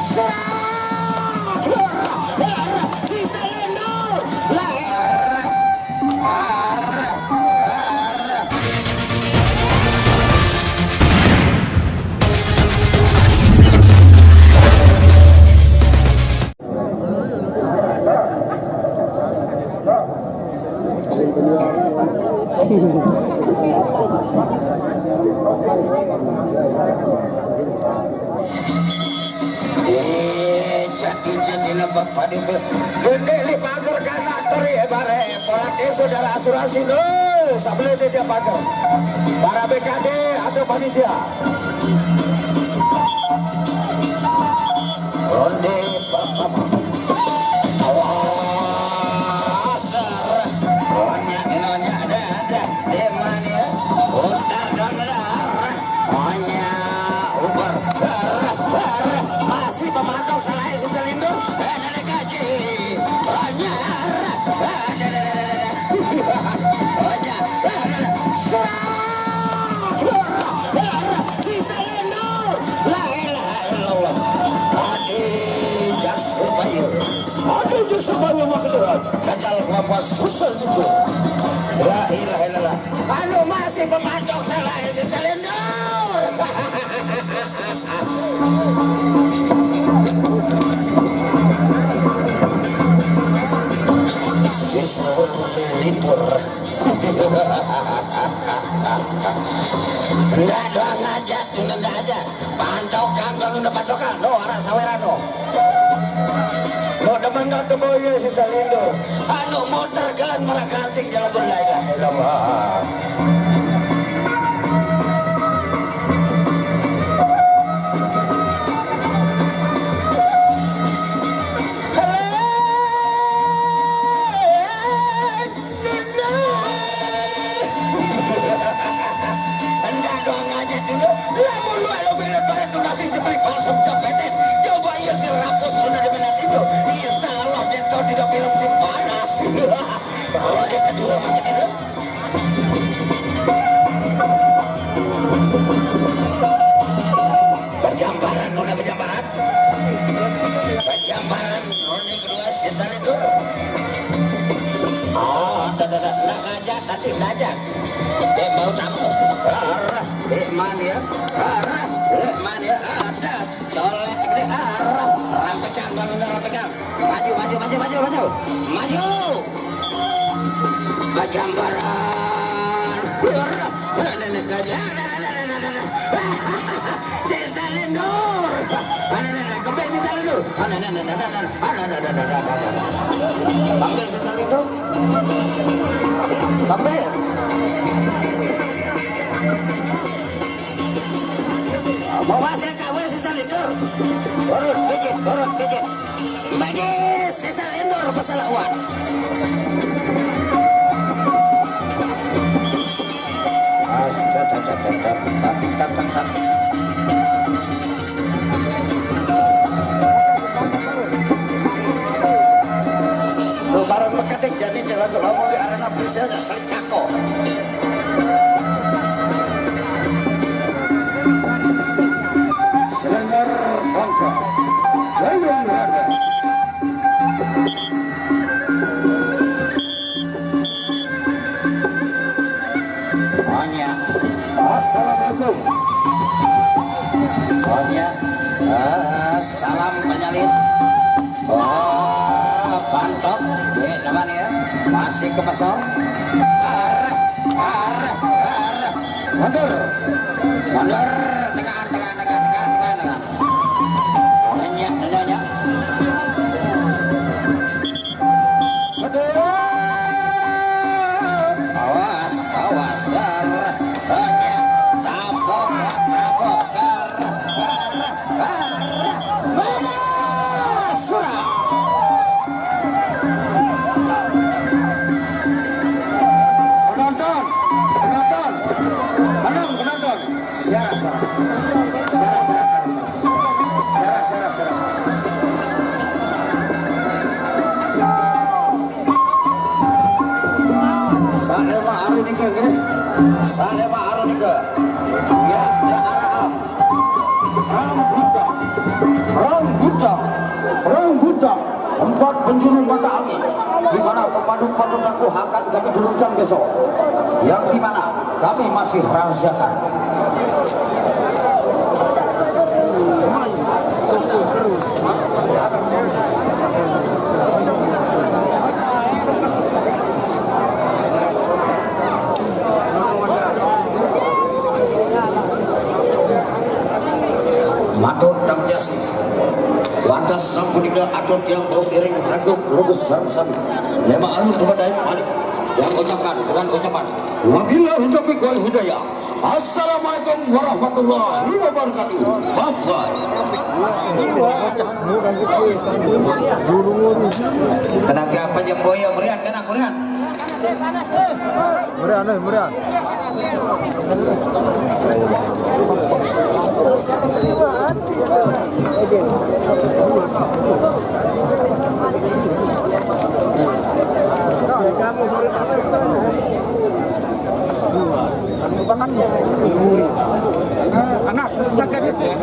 Si Selendor. Jadi lembab padi gede pagar kanaktor ya bare polatnya saudara asuransi no sambil dia pagar para BKD atau panitia ronde pertama awasar banyak inonya ada di mana untar dolar hanya uber masih pemantau salah si Selindor nenek gaji banyak si Selindor la ilaha illallah aduh supaya makan jajal kelapa susah gitu la ilaha illallah anu masih pemantau salah si Selindor libur enggak doang aja enggak aja pantokan udah pantokan no arah sawerano no demen no temu ya si Selindor anu motor jalan marakansing jalan la ilaha illallah tidak film si panas ronde kedua macam itu berjambaran ronde berjambaran ronde kedua si Selindor tidak ngajak tapi ngajak mau tamu mana ya ada colet segede rampekan maju jambaran nenek gajah si Selindor kembali si Selindor kembali si Selindor kembali bawa saya kawin si Selindor urut pijit bagi si Selindor peselawan lu barang mekanik jadi jalan mau di arena presiden saya kako Selendor Bangka Jaya Raga hanya assalamualaikum hanya salam penyalin pantok namanya masih ke pasar mundur tekan hanya awas hanya rapok surah penonton siaran foto aku akan kami turunkan besok, yang dimana kami masih rahasiakan. Matur dan biasi wantas sampudika atur yang bau iring ragu lubus sami lema anu kepada malik yang ucapkan dengan ucapan wabillahi taufiq wal hidayah. Assalamualaikum warahmatullahi wabarakatuh. Bye bye. Tenaga Panjamboyo merian kena merian. Merian. Anak sakit itu ya,